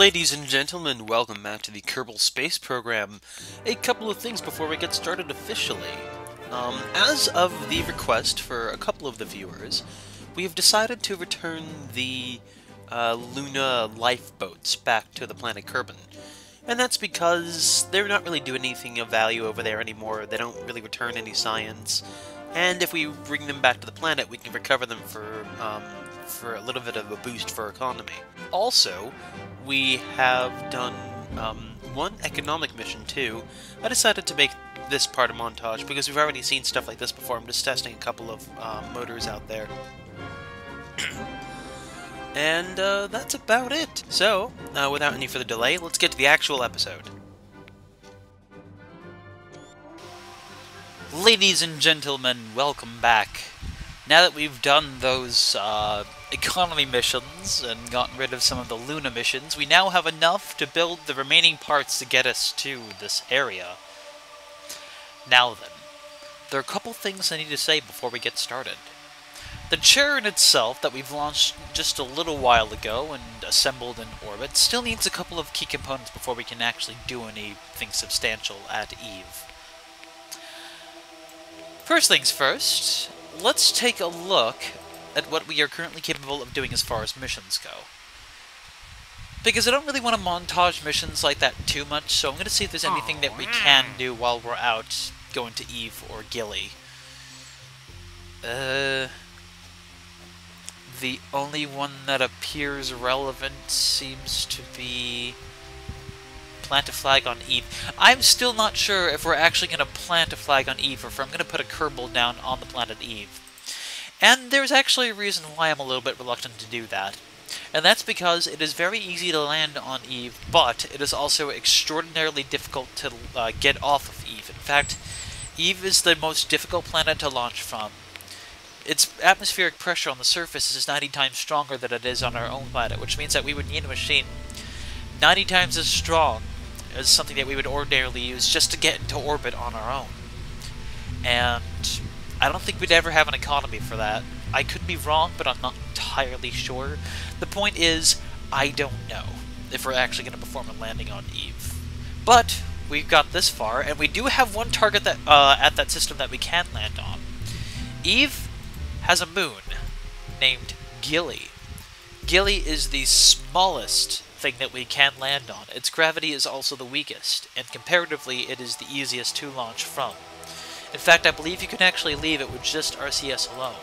Ladies and gentlemen, welcome back to the Kerbal Space Program. A couple of things before we get started officially. As of the request for a couple of the viewers, we have decided to return the Luna lifeboats back to the planet Kerbin. And that's because they're not really doing anything of value over there anymore, they don't really return any science, and if we bring them back to the planet, we can recover them for a little bit of a boost for our economy. Also, we have done one economic mission too. I decided to make this part a montage because we've already seen stuff like this before. I'm just testing a couple of motors out there. And that's about it. So, without any further delay, let's get to the actual episode. Ladies and gentlemen, welcome back. Now that we've done those economy missions and gotten rid of some of the Luna missions, we now have enough to build the remaining parts to get us to this area. Now then, there are a couple things I need to say before we get started. The Charon itself, that we've launched just a little while ago and assembled in orbit, still needs a couple of key components before we can actually do anything substantial at Eve. First things first, let's take a look at what we are currently capable of doing as far as missions go. Because I don't really want to montage missions like that too much, so I'm going to see if there's anything that we can do while we're out going to Eve or Gilly. The only one that appears relevant seems to be plant a flag on Eve. I'm still not sure if we're actually going to plant a flag on Eve or if I'm going to put a Kerbal down on the planet Eve. And there's actually a reason why I'm a little bit reluctant to do that. And that's because it is very easy to land on Eve, but it is also extraordinarily difficult to get off of Eve. In fact, Eve is the most difficult planet to launch from. Its atmospheric pressure on the surface is 90 times stronger than it is on our own planet, which means that we would need a machine 90 times as strong as something that we would ordinarily use just to get into orbit on our own. And I don't think we'd ever have an economy for that. I could be wrong, but I'm not entirely sure. The point is, I don't know if we're actually going to perform a landing on Eve. But we've got this far, and we do have one target that at that system that we can land on. Eve has a moon named Gilly. Gilly is the smallest thing that we can land on. Its gravity is also the weakest, and comparatively it is the easiest to launch from. In fact, I believe you can actually leave it with just RCS alone.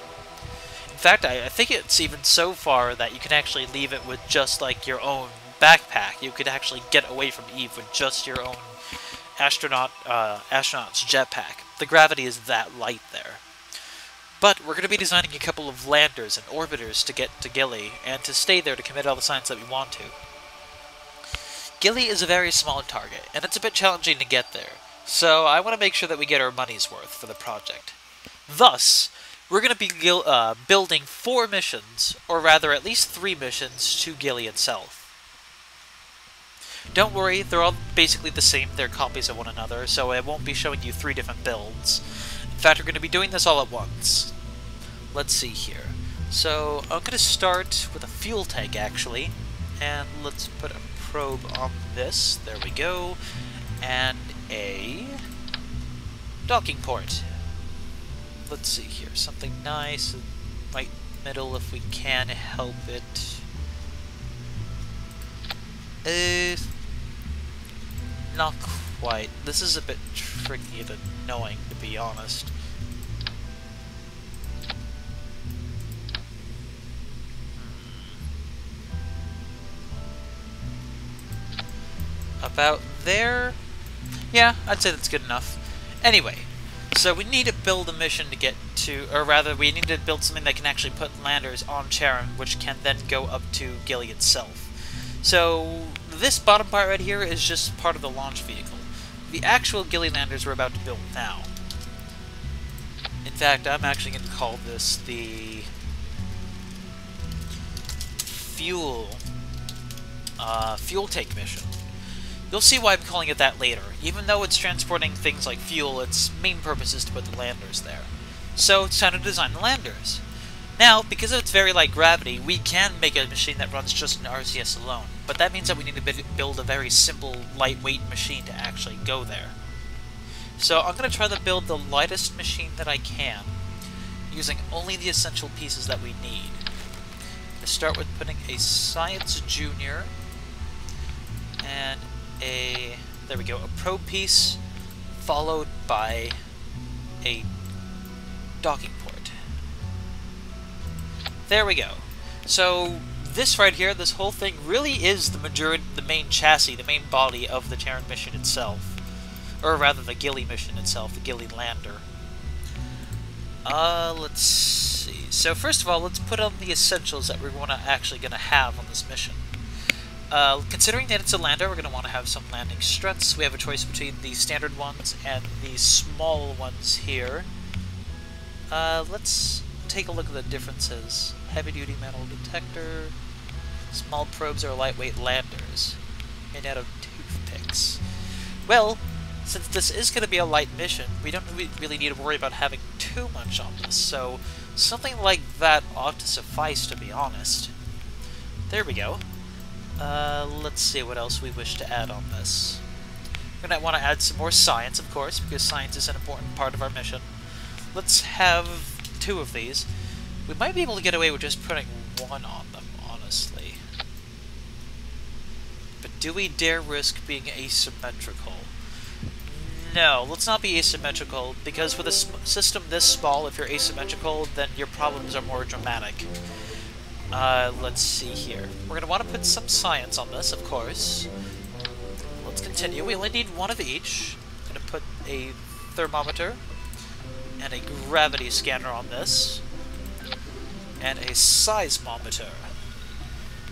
In fact, I think it's even so far that you can actually leave it with just like your own backpack. You could actually get away from Eve with just your own astronaut's jetpack. The gravity is that light there. But we're going to be designing a couple of landers and orbiters to get to Gilly, and to stay there to commit all the science that we want to. Gilly is a very small target, and it's a bit challenging to get there, so I want to make sure that we get our money's worth for the project. Thus, we're going to be building 4 missions, or rather at least 3 missions, to Gilly itself. Don't worry, they're all basically the same, they're copies of one another, so I won't be showing you 3 different builds. In fact, we're going to be doing this all at once. Let's see here. So, I'm going to start with a fuel tank, actually. And let's put a probe on this. There we go. And a docking port. Let's see here. Something nice. Right middle if we can help it. Not quite. This is a bit tricky and annoying, to be honest. About there? Yeah, I'd say that's good enough. Anyway, so we need to build a mission to get to, or rather, we need to build something that can actually put landers on Charon, which can then go up to Gilly itself. So, this bottom part right here is just part of the launch vehicle. The actual Gilly landers we're about to build now. In fact, I'm actually going to call this the fuel tank mission. You'll see why I'm calling it that later. Even though it's transporting things like fuel, its main purpose is to put the landers there. So it's time to design the landers. Now, because of its very light gravity, we can make a machine that runs just an RCS alone, but that means that we need to build a very simple, lightweight machine to actually go there. So I'm going to try to build the lightest machine that I can, using only the essential pieces that we need. To start with putting a Science Junior, and there we go, a probe piece, followed by a docking port. There we go. So this right here, this whole thing really is the main chassis, the main body of the Charon mission itself. Or rather the Gilly mission itself, the Gilly lander. Let's see. So first of all, let's put on the essentials that we're actually going to have on this mission. Considering that it's a lander, we're going to want to have some landing struts. We have a choice between the standard ones and the small ones here. Let's take a look at the differences. Heavy-duty metal detector. Small probes are lightweight landers, made out of toothpicks. Well, since this is going to be a light mission, we don't really need to worry about having too much on this, so something like that ought to suffice, to be honest. There we go. Let's see what else we wish to add on this. We're going to want to add some more science, of course, because science is an important part of our mission. Let's have 2 of these. We might be able to get away with just putting 1 on them, honestly. But do we dare risk being asymmetrical? No, let's not be asymmetrical, because with a system this small, if you're asymmetrical, then your problems are more dramatic. Let's see here. We're going to want to put some science on this, of course. Let's continue. We only need 1 of each. I'm going to put a thermometer and a gravity scanner on this, and a seismometer.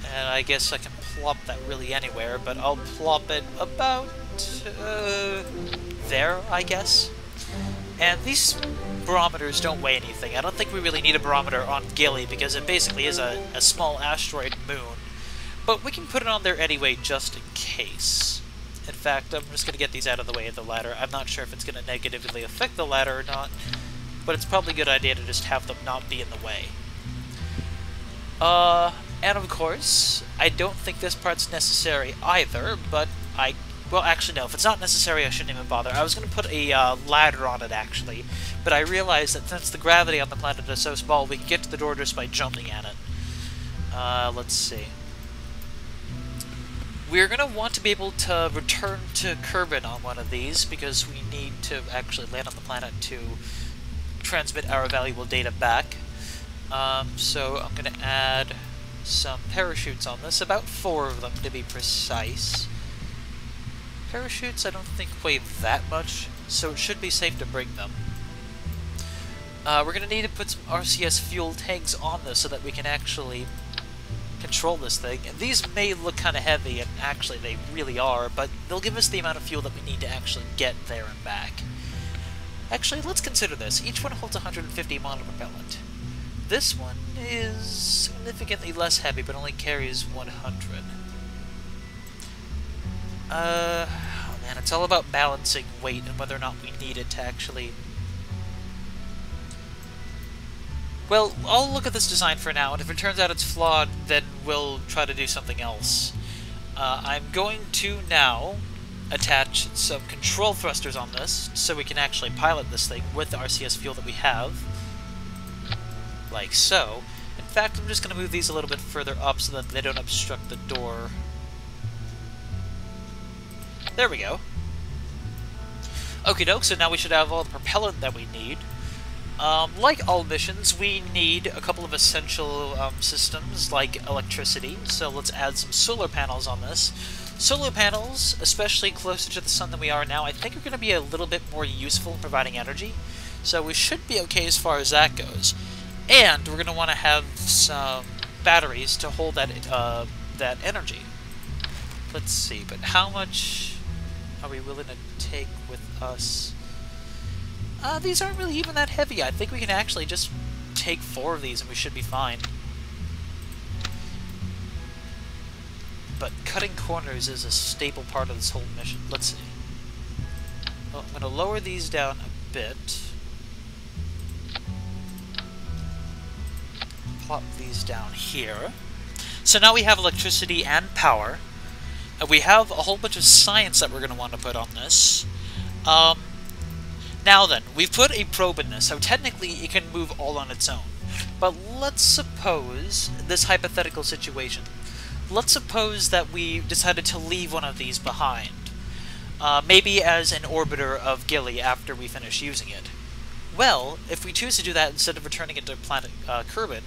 And I guess I can plop that really anywhere, but I'll plop it about there, I guess. And these barometers don't weigh anything. I don't think we really need a barometer on Gilly, because it basically is a small asteroid moon. But we can put it on there anyway, just in case. In fact, I'm just going to get these out of the way of the ladder. I'm not sure if it's going to negatively affect the ladder or not, but it's probably a good idea to just have them not be in the way. And of course, I don't think this part's necessary either, but well, actually, no. If it's not necessary, I shouldn't even bother. I was going to put a ladder on it, actually, but I realized that since the gravity on the planet is so small, we can get to the door just by jumping at it. Let's see. We're going to want to be able to return to Kerbin on one of these, because we need to actually land on the planet to transmit our valuable data back. So I'm going to add some parachutes on this, about 4 of them to be precise. Parachutes I don't think weigh that much, so it should be safe to bring them. We're going to need to put some RCS fuel tanks on this so that we can actually control this thing. And these may look kind of heavy, and actually they really are, but they'll give us the amount of fuel that we need to actually get there and back. Actually, let's consider this. Each one holds 150 monopropellant. This one is significantly less heavy, but only carries 100. Oh man, it's all about balancing weight and whether or not we need it to actually... Well, I'll look at this design for now, and if it turns out it's flawed, then we'll try to do something else. I'm going to now attach some control thrusters on this, so we can actually pilot this thing with the RCS fuel that we have. Like so. In fact, I'm just going to move these a little bit further up so that they don't obstruct the door. There we go. Okie doke, so now we should have all the propellant that we need. Like all missions, we need a couple of essential systems, like electricity, so let's add some solar panels on this. Solar panels, especially closer to the sun than we are now, I think are going to be a little bit more useful in providing energy, so we should be okay as far as that goes. And we're going to want to have some batteries to hold that, that energy. Let's see, but how much are we willing to take with us? These aren't really even that heavy. I think we can actually just take 4 of these and we should be fine. But cutting corners is a staple part of this whole mission. Let's see. Well, I'm going to lower these down a bit. plop these down here. So now we have electricity and power. We have a whole bunch of science that we're going to want to put on this. Now then, we've put a probe in this, so technically it can move all on its own. But let's suppose this hypothetical situation. Let's suppose that we decided to leave one of these behind. Maybe as an orbiter of Gilly after we finish using it. Well, if we choose to do that instead of returning it to planet Kerbin,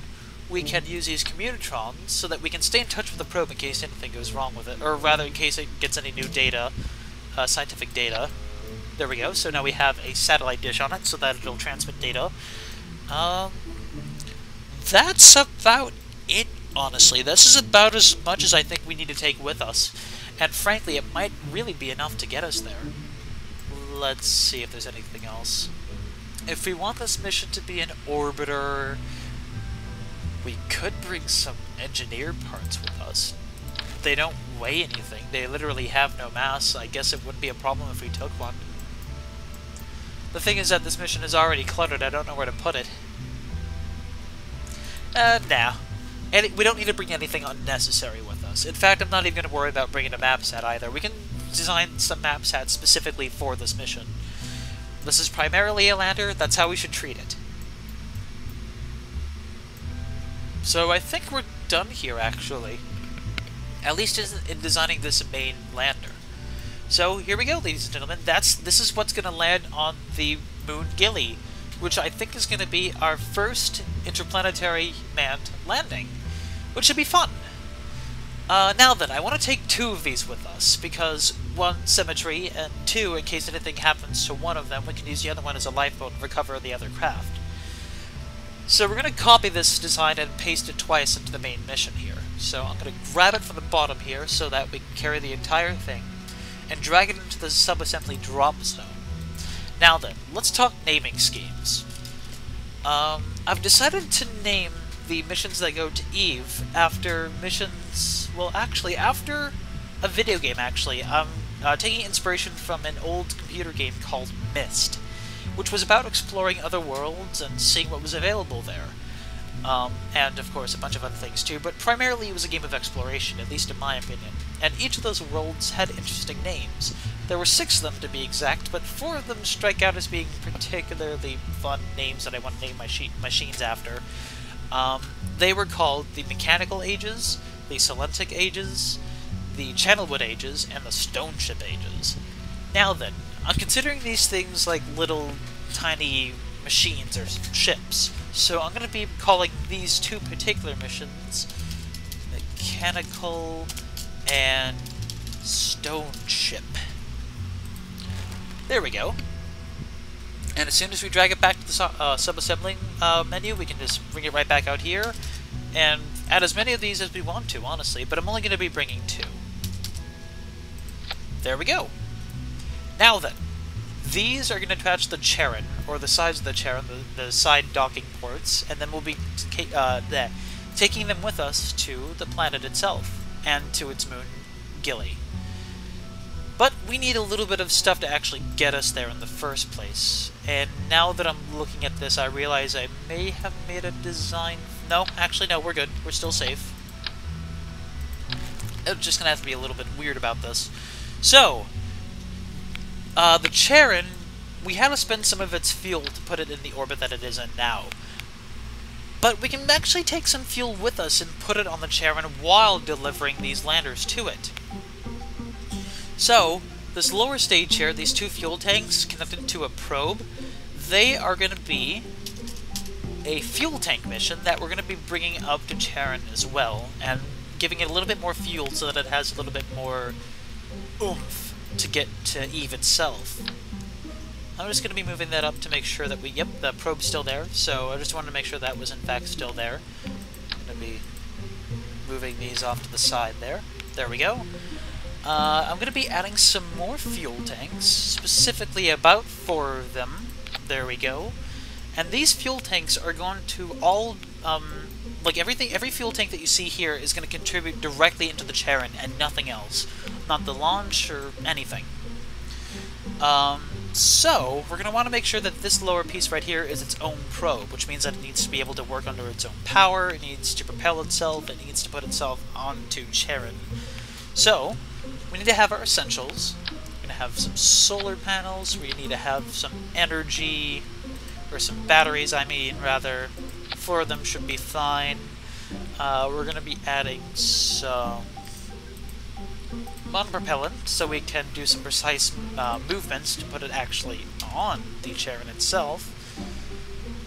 we can use these communitrons so that we can stay in touch with the probe in case anything goes wrong with it, or rather in case it gets any new data, scientific data. There we go, so now we have a satellite dish on it so that it'll transmit data. That's about it, honestly. This is about as much as I think we need to take with us. And frankly, it might really be enough to get us there. Let's see if there's anything else. If we want this mission to be an orbiter, we could bring some engineered parts with us. They don't weigh anything. They literally have no mass. I guess it wouldn't be a problem if we took one. The thing is that this mission is already cluttered. I don't know where to put it. Nah. And we don't need to bring anything unnecessary with us. In fact, I'm not even going to worry about bringing a map set either. We can design some map sets specifically for this mission. This is primarily a lander. That's how we should treat it. So I think we're done here, actually. At least in designing this main lander. So here we go, ladies and gentlemen. This is what's going to land on the moon Gilly, which I think is going to be our first interplanetary manned landing, which should be fun. Now then, I want to take 2 of these with us, because 1, symmetry, and 2, in case anything happens to one of them, we can use the other one as a lifeboat and recover the other craft. So we're going to copy this design and paste it twice into the main mission here. So I'm going to grab it from the bottom here so that we can carry the entire thing, and drag it into the subassembly drop zone. Now then, let's talk naming schemes. I've decided to name the missions that go to Eve after missions... well, actually, after a video game, actually. I'm taking inspiration from an old computer game called Myst, which was about exploring other worlds and seeing what was available there. And, of course, a bunch of other things, too, but primarily it was a game of exploration, at least in my opinion. And each of those worlds had interesting names. There were 6 of them, to be exact, but 4 of them strike out as being particularly fun names that I want to name my machines after. They were called the Mechanical Ages, the Selentic Ages, the Channelwood Ages, and the Stoneship Ages. Now then, I'm considering these things like little tiny machines or ships, so I'm going to be calling these 2 particular missions Mechanical and Stoneship. There we go. And as soon as we drag it back to the subassembling menu, we can just bring it right back out here and add as many of these as we want to, honestly, but I'm only going to be bringing 2. There we go. Now then, these are going to attach the Charon, or the sides of the Charon, the side docking ports, and then we'll be taking them with us to the planet itself, and to its moon, Gilly. But we need a little bit of stuff to actually get us there in the first place. And now that I'm looking at this, I realize I may have made a design... No, actually no, we're good. We're still safe. It's just going to have to be a little bit weird about this. So, the Charon, we had to spend some of its fuel to put it in the orbit that it is in now. But we can actually take some fuel with us and put it on the Charon while delivering these landers to it. So, this lower stage here, these 2 fuel tanks connected to a probe, they are going to be a fuel tank mission that we're going to be bringing up to Charon as well, and giving it a little bit more fuel so that it has a little bit more oomph to get to Eve itself. I'm just going to be moving that up to make sure that yep, the probe's still there, so I just wanted to make sure that was in fact still there. I'm going to be moving these off to the side there. There we go. I'm going to be adding some more fuel tanks, specifically about 4 of them. There we go. And these fuel tanks are going to all, like every fuel tank that you see here is going to contribute directly into the Charon and nothing else. Not the launch or anything. So, we're going to want to make sure that this lower piece right here is its own probe, which means that it needs to be able to work under its own power, it needs to propel itself, it needs to put itself onto Charon. So, we need to have our essentials. We're going to have some solar panels, we need to have some energy, or some batteries, I mean, rather. 4 of them should be fine. We're going to be adding some monopropellant, so we can do some precise movements to put it actually on the Charon itself.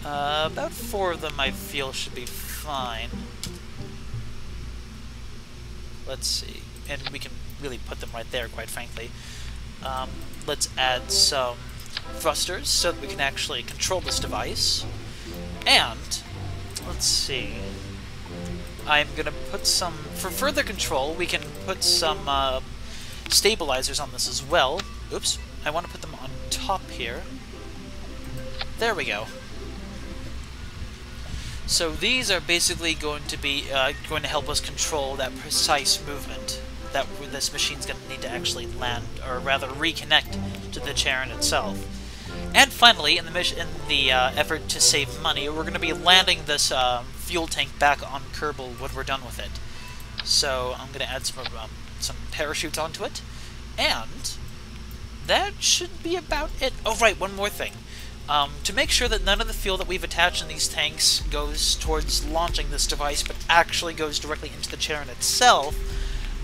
About 4 of them I feel should be fine. Let's see. And we can really put them right there, quite frankly. Let's add some thrusters so that we can actually control this device. And, let's see. I'm going to put some... For further control, we can put some stabilizers on this as well. Oops. I want to put them on top here. There we go. So these are basically going to be going to help us control that precise movement that this machine's going to need to actually land, or rather reconnect to the Charon itself. And finally, in the effort to save money, we're going to be landing this fuel tank back on Kerbal when we're done with it. So I'm going to add some parachutes onto it, and that should be about it. Oh right, one more thing. To make sure that none of the fuel that we've attached in these tanks goes towards launching this device, but actually goes directly into the Charon itself,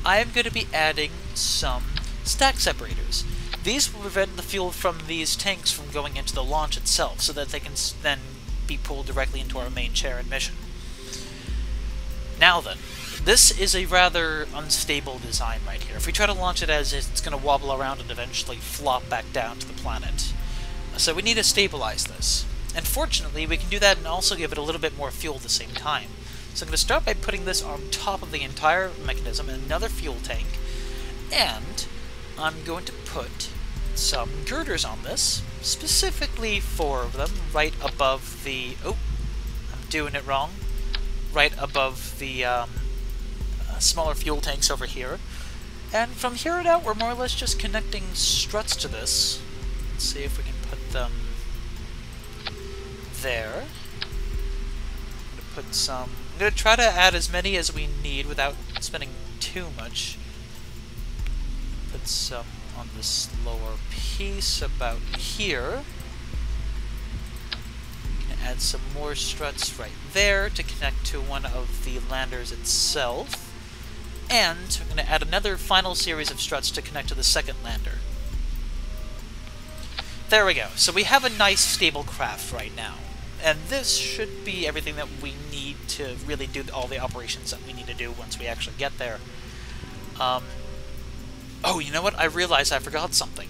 I am going to be adding some stack separators. These will prevent the fuel from these tanks from going into the launch itself, so that they can then be pulled directly into our main Charon mission. Now then, this is a rather unstable design right here. If we try to launch it as is, it's going to wobble around and eventually flop back down to the planet. So we need to stabilize this. And fortunately, we can do that and also give it a little bit more fuel at the same time. So I'm going to start by putting this on top of the entire mechanism in another fuel tank, and I'm going to put some girders on this, specifically 4 of them, right above the... Oh, I'm doing it wrong. Right above the smaller fuel tanks over here. And from here on out, we're more or less just connecting struts to this. Let's see if we can put them there. I'm going to try to add as many as we need without spending too much. Put some on this lower piece about here. Add some more struts right there to connect to one of the landers itself. And I'm going to add another final series of struts to connect to the second lander. There we go. So we have a nice stable craft right now. And this should be everything that we need to really do all the operations that we need to do once we actually get there. Oh, you know what? I realized I forgot something.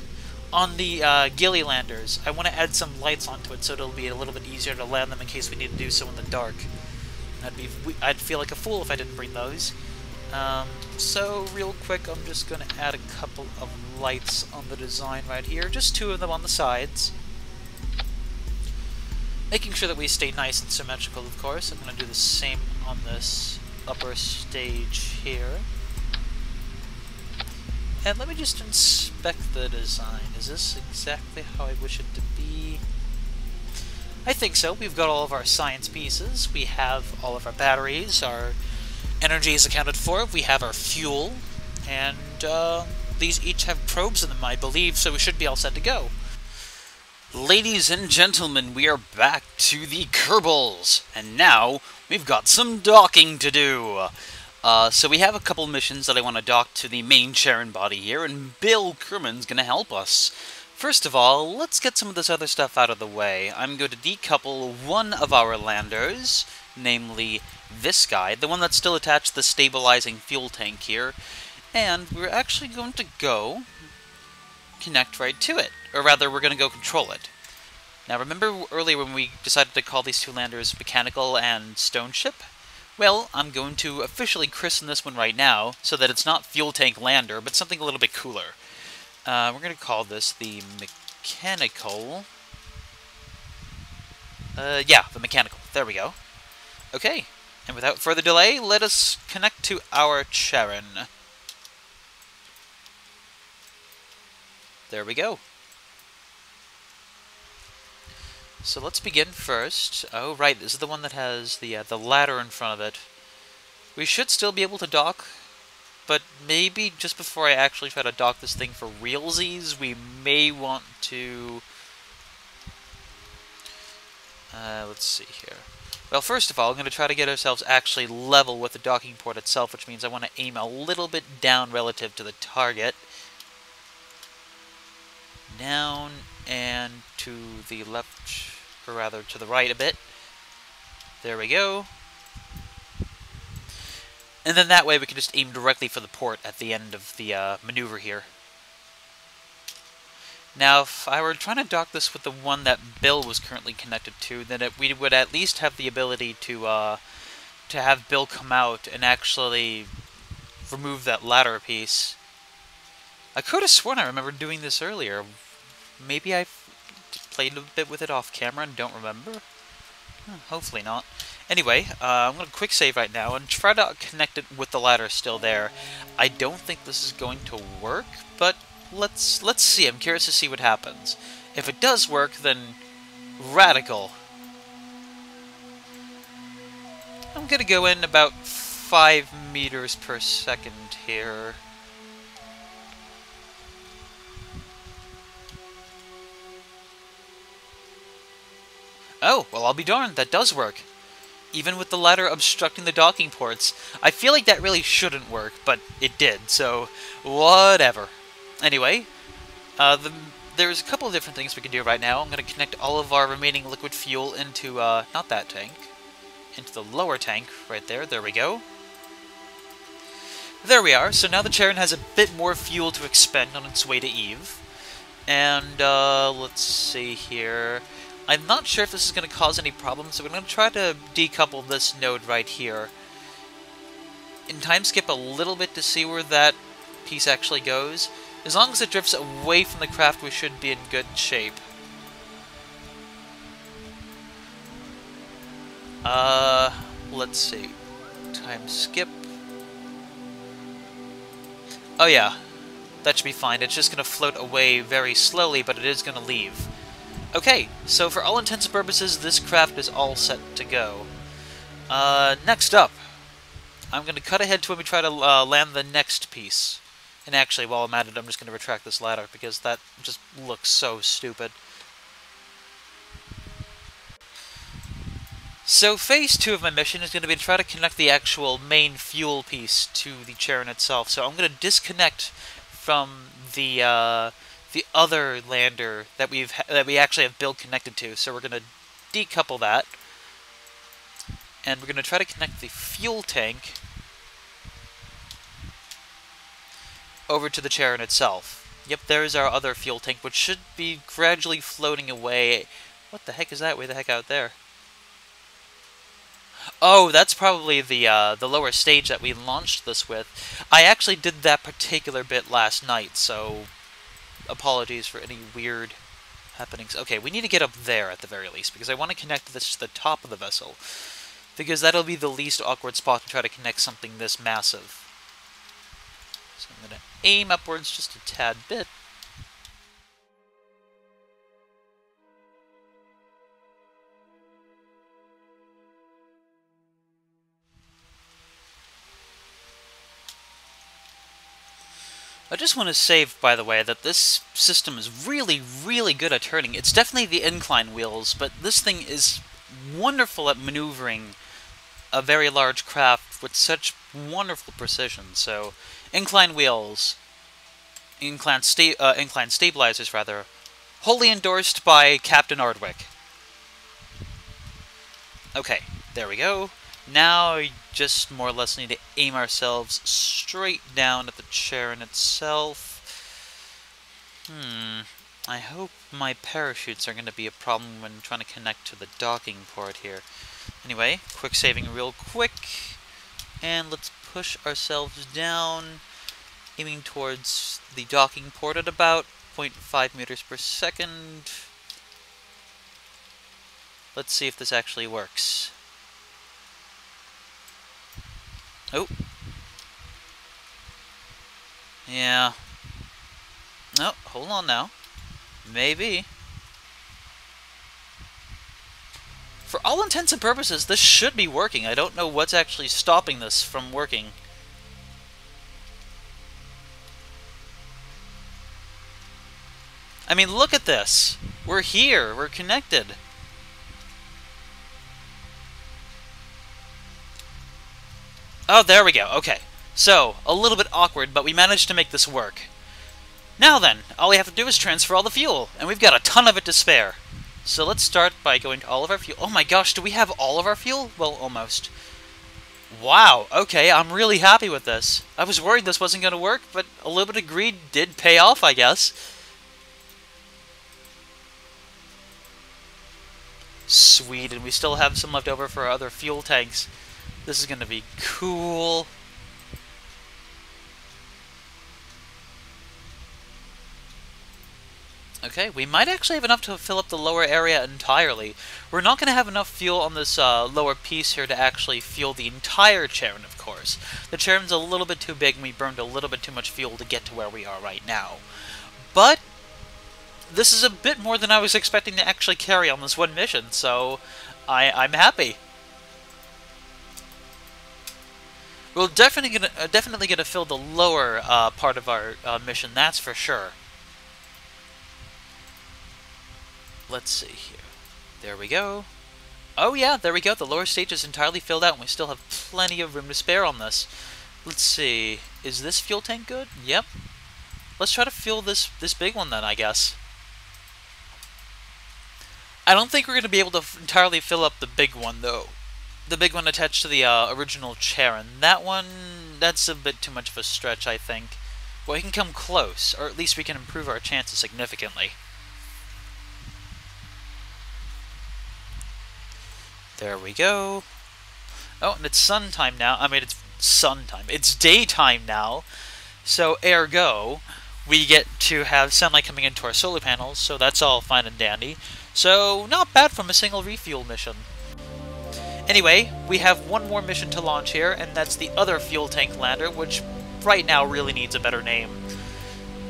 On the Gilly landers, I want to add some lights onto it so it'll be a little bit easier to land them in case we need to do so in the dark. I'd feel like a fool if I didn't bring those. So, real quick, I'm just going to add a couple of lights on the design right here. Just 2 of them on the sides. Making sure that we stay nice and symmetrical, of course. I'm going to do the same on this upper stage here. And let me just inspect the design. Is this exactly how I wish it to be? I think so. We've got all of our science pieces. We have all of our batteries. Our energy is accounted for. We have our fuel. And these each have probes in them, I believe, so we should be all set to go. Ladies and gentlemen, we are back to the Kerbals, and now we've got some docking to do. So we have a couple missions that I want to dock to the main Charon body here, and Bill Kerman's going to help us. First of all, let's get some of this other stuff out of the way. I'm going to decouple one of our landers, namely this guy, the one that's still attached to the stabilizing fuel tank here, and we're actually going to go connect right to it. Or rather, we're going to go control it. Now, remember earlier when we decided to call these 2 landers Mechanical and Stoneship? Well, I'm going to officially christen this one right now, so that it's not Fuel Tank Lander, but something a little bit cooler. We're going to call this the Mechanical... yeah, the Mechanical. There we go. Okay, and without further delay, let us connect to our Charon. There we go. So let's begin first. Oh, right, this is the one that has the ladder in front of it. We should still be able to dock, but maybe just before I actually try to dock this thing for realsies, we may want to... let's see here. Well, first of all, I'm going to try to get ourselves actually level with the docking port itself, which means I want to aim a little bit down relative to the target. Down and to the left, or rather to the right a bit. There we go. And then that way we can just aim directly for the port at the end of the maneuver here. Now, if I were trying to dock this with the one that Bill was currently connected to, then we would at least have the ability to have Bill come out and actually remove that ladder piece. I could have sworn I remembered doing this earlier. Maybe I played a bit with it off camera and don't remember? Hopefully not. Anyway, I'm going to quick save right now and try to connect it with the ladder still there. I don't think this is going to work, but let's see. I'm curious to see what happens. If it does work, then radical. I'm going to go in about 5 meters per second here. Oh, well, I'll be darned, that does work. Even with the ladder obstructing the docking ports. I feel like that really shouldn't work, but it did, so whatever. Anyway, there's a couple of different things we can do right now. I'm going to connect all of our remaining liquid fuel into, not that tank, into the lower tank right there. There we go. There we are. So now the Charon has a bit more fuel to expend on its way to Eve. And, let's see here. I'm not sure if this is going to cause any problems, so we're going to try to decouple this node right here. And time skip a little bit to see where that piece actually goes. As long as it drifts away from the craft, we should be in good shape. Let's see. Time skip. Oh yeah, that should be fine. It's just going to float away very slowly, but it is going to leave. Okay, so for all intents and purposes, this craft is all set to go. Next up, I'm going to cut ahead to when we try to land the next piece. And actually, while I'm at it, I'm just going to retract this ladder, because that just looks so stupid. So phase 2 of my mission is going to be to try to connect the actual main fuel piece to the Charon itself. So I'm going to disconnect from the other lander that we actually have Bill connected to. So we're going to decouple that, and we're going to try to connect the fuel tank over to the Charon itself. Yep, there's our other fuel tank, which should be gradually floating away. What the heck is that way the heck out there? Oh, that's probably the lower stage that we launched this with. I actually did that particular bit last night, so apologies for any weird happenings. Okay, we need to get up there at the very least, because I want to connect this to the top of the vessel, because that'll be the least awkward spot to try to connect something this massive. So I'm going to aim upwards just a tad bit. I just want to say, by the way, that this system is really, really good at turning. It's definitely the incline wheels, but this thing is wonderful at maneuvering a very large craft with such wonderful precision. So, incline wheels, incline stabilizers, rather, wholly endorsed by Captain Ardwick. Okay, there we go. Now we just more or less need to aim ourselves straight down at the Charon itself. I hope my parachutes are going to be a problem when trying to connect to the docking port here. Anyway, quick saving real quick. And let's push ourselves down, aiming towards the docking port at about 0.5 meters per second. Let's see if this actually works. Oh. Yeah. No, hold on now. Maybe. For all intents and purposes, this should be working. I don't know what's actually stopping this from working. I mean, look at this. We're here. We're connected. Oh, there we go. Okay. So, a little bit awkward, but we managed to make this work. Now then, all we have to do is transfer all the fuel, and we've got a ton of it to spare. So let's start by going to all of our fuel. Oh my gosh, do we have all of our fuel? Well, almost. Wow, okay, I'm really happy with this. I was worried this wasn't going to work, but a little bit of greed did pay off, I guess. Sweet, and we still have some left over for our other fuel tanks. This is going to be cool. Okay, we might actually have enough to fill up the lower area entirely. We're not going to have enough fuel on this lower piece here to actually fuel the entire Charon, of course. The Charon's a little bit too big and we burned a little bit too much fuel to get to where we are right now. But this is a bit more than I was expecting to actually carry on this one mission, so I'm happy. We're definitely gonna fill the lower part of our mission, that's for sure. Let's see here. There we go. Oh yeah, there we go. The lower stage is entirely filled out, and we still have plenty of room to spare on this. Let's see. Is this fuel tank good? Yep. Let's try to fuel this big one then, I guess. I don't think we're going to be able to entirely fill up the big one, though. The big one attached to the original Charon. That one, that's a bit too much of a stretch, I think. Well, we can come close, or at least we can improve our chances significantly. There we go. Oh, and it's sun time now. I mean, it's sun time. It's daytime now. So, ergo, we get to have sunlight coming into our solar panels, so that's all fine and dandy. So, not bad from a single refuel mission. Anyway, we have one more mission to launch here, and that's the other fuel tank lander, which right now really needs a better name.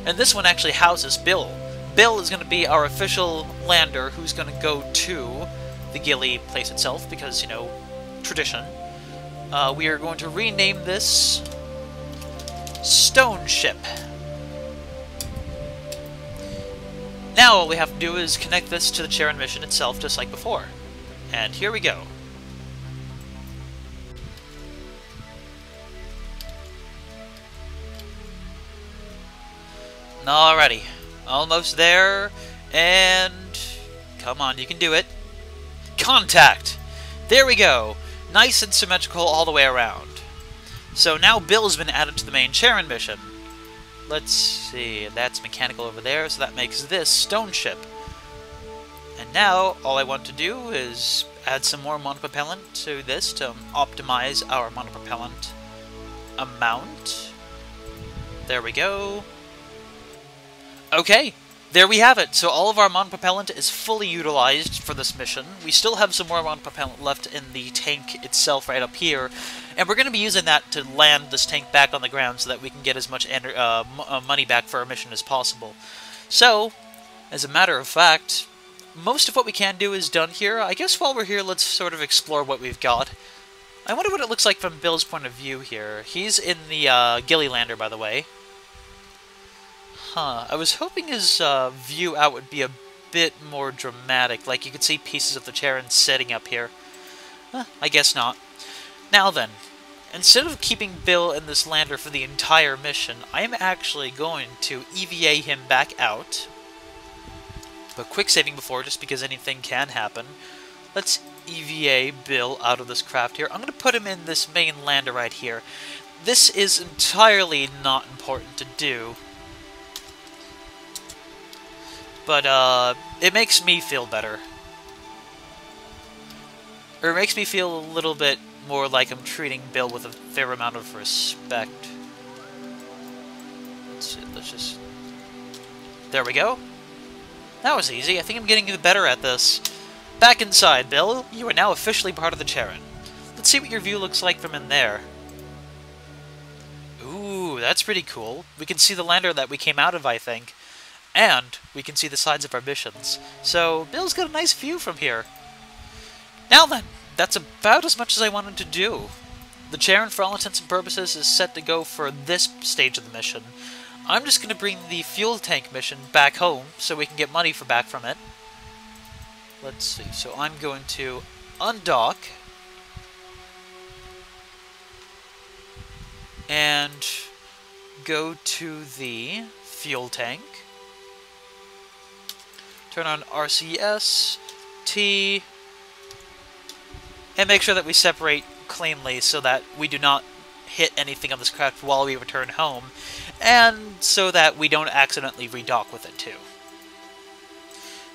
And this one actually houses Bill. Bill is going to be our official lander who's going to go to the Gilly place itself, because, you know, tradition. We are going to rename this Stoneship. Now all we have to do is connect this to the Charon mission itself, just like before. And here we go. Alrighty. Almost there. And come on, you can do it. Contact! There we go! Nice and symmetrical all the way around. So now Bill's been added to the main Charon mission. Let's see, that's mechanical over there, so that makes this Stoneship. And now, all I want to do is add some more monopropellant to this to optimize our monopropellant amount. There we go. Okay, there we have it. So all of our monopropellant is fully utilized for this mission. We still have some more monopropellant left in the tank itself right up here, and we're going to be using that to land this tank back on the ground so that we can get as much money back for our mission as possible. So, as a matter of fact, most of what we can do is done here. I guess while we're here, let's sort of explore what we've got. I wonder what it looks like from Bill's point of view here. He's in the Gilly lander, by the way. Huh, I was hoping his view out would be a bit more dramatic, like you could see pieces of the Charon setting up here. I guess not. Now then, instead of keeping Bill in this lander for the entire mission, I am actually going to EVA him back out. But quick saving before, just because anything can happen. Let's EVA Bill out of this craft here. I'm going to put him in this main lander right here. This is entirely not important to do, but it makes me feel better. Or it makes me feel a little bit more like I'm treating Bill with a fair amount of respect. Let's see, let's just... There we go. That was easy. I think I'm getting better at this. Back inside, Bill. You are now officially part of the Charon. Let's see what your view looks like from in there. Ooh, that's pretty cool. We can see the lander that we came out of, I think. And we can see the sides of our missions. So, Bill's got a nice view from here. Now then, that's about as much as I wanted to do. The Charon, for all intents and purposes, is set to go for this stage of the mission. I'm just going to bring the fuel tank mission back home so we can get money back from it. Let's see, so I'm going to undock and go to the fuel tank. Turn on RCS, T, and make sure that we separate cleanly so that we do not hit anything on this craft while we return home, and so that we don't accidentally redock with it too.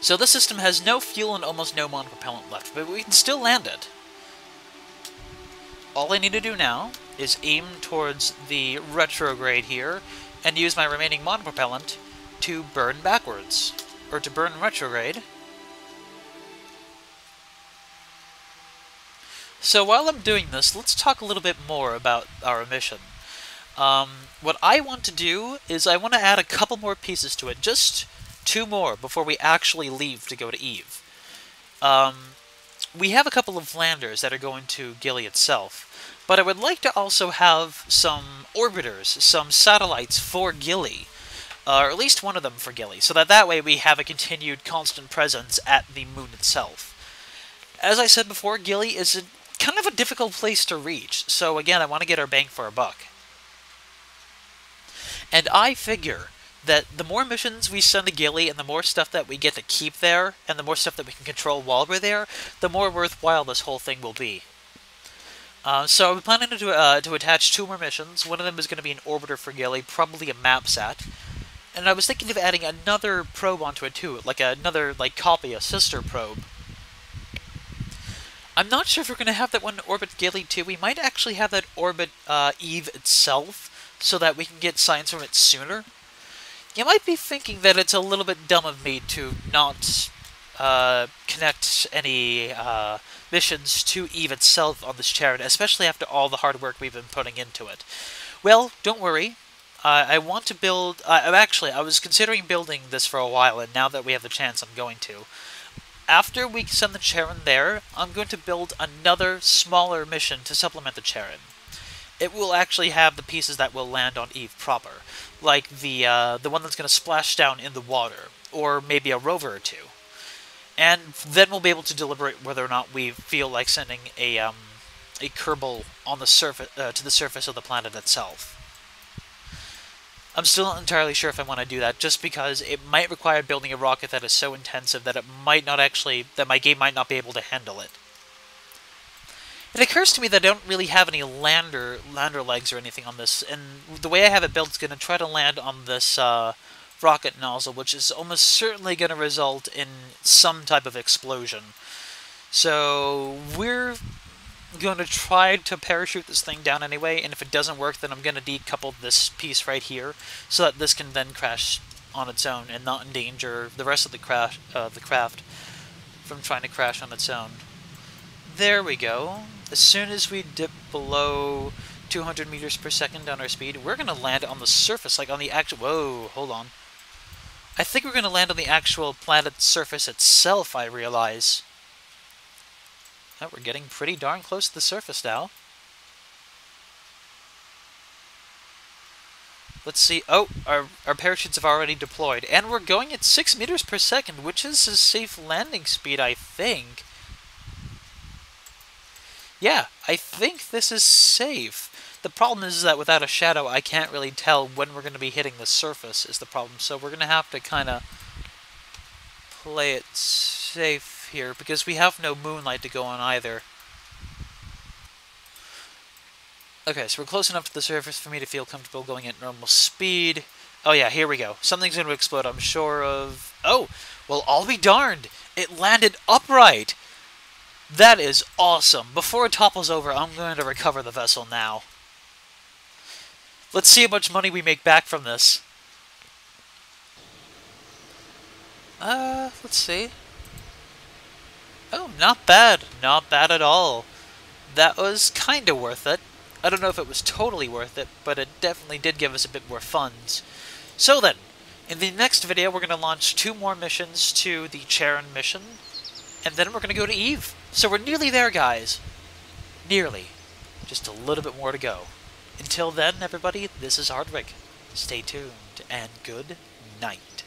So this system has no fuel and almost no monopropellant left, but we can still land it. All I need to do now is aim towards the retrograde here and use my remaining monopropellant to burn backwards, or to burn retrograde. So while I'm doing this, let's talk a little bit more about our mission. What I want to do is I want to add a couple more pieces to it, just 2 more before we actually leave to go to Eve. We have a couple of landers that are going to Gilly itself, but I would like to also have some orbiters, some satellites for Gilly, or at least one of them for Gilly, so that way we have a continued constant presence at the moon itself. As I said before, Gilly is kind of a difficult place to reach, so again, I want to get our bang for our buck. And I figure that the more missions we send to Gilly and the more stuff that we get to keep there, and the more stuff that we can control while we're there, the more worthwhile this whole thing will be. So I'm planning to attach 2 more missions. One of them is going to be an orbiter for Gilly, probably a mapsat. And I was thinking of adding another probe onto it too, like another copy, a sister probe. I'm not sure if we're going to have that one orbit Gilly too. We might actually have that orbit Eve itself, so that we can get science from it sooner. You might be thinking that it's a little bit dumb of me to not connect any missions to Eve itself on this Charon, especially after all the hard work we've been putting into it. Well, don't worry. I want to build... actually, I was considering building this for a while, and now that we have the chance, I'm going to. After we send the Charon there, I'm going to build another smaller mission to supplement the Charon. It will actually have the pieces that will land on Eve proper, like the one that's going to splash down in the water, or maybe a rover or 2. And then we'll be able to deliberate whether or not we feel like sending a Kerbal on the surface to the surface of the planet itself. I'm still not entirely sure if I want to do that, just because it might require building a rocket that is so intensive that that my game might not be able to handle it. It occurs to me that I don't really have any lander legs or anything on this, and the way I have it built is going to try to land on this rocket nozzle, which is almost certainly going to result in some type of explosion. So we're going to try to parachute this thing down anyway, and if it doesn't work, then I'm going to decouple this piece right here, so that this can then crash on its own and not endanger the rest of the craft from trying to crash on its own. There we go. As soon as we dip below 200 meters per second on our speed, we're going to land on the surface, like on the actual... Whoa, hold on. I think we're going to land on the actual planet's surface itself, I realize. Oh, we're getting pretty darn close to the surface now. Let's see. Oh, our parachutes have already deployed. And we're going at 6 meters per second, which is a safe landing speed, I think. Yeah, I think this is safe. The problem is that without a shadow, I can't really tell when we're going to be hitting the surface is the problem. So we're going to have to kind of play it safe here, because we have no moonlight to go on either. Okay, so we're close enough to the surface for me to feel comfortable going at normal speed. Oh yeah, here we go. Something's going to explode, I'm sure of... Oh, well, I'll be darned. It landed upright. That is awesome. Before it topples over, I'm going to recover the vessel now. Let's see how much money we make back from this. Let's see. Oh, not bad. Not bad at all. That was kinda worth it. I don't know if it was totally worth it, but it definitely did give us a bit more funds. So then, in the next video, we're going to launch 2 more missions to the Charon mission. and then we're going to go to Eve. So we're nearly there, guys. Nearly. Just a little bit more to go. Until then, everybody, this is Hardwick. Stay tuned, and good night.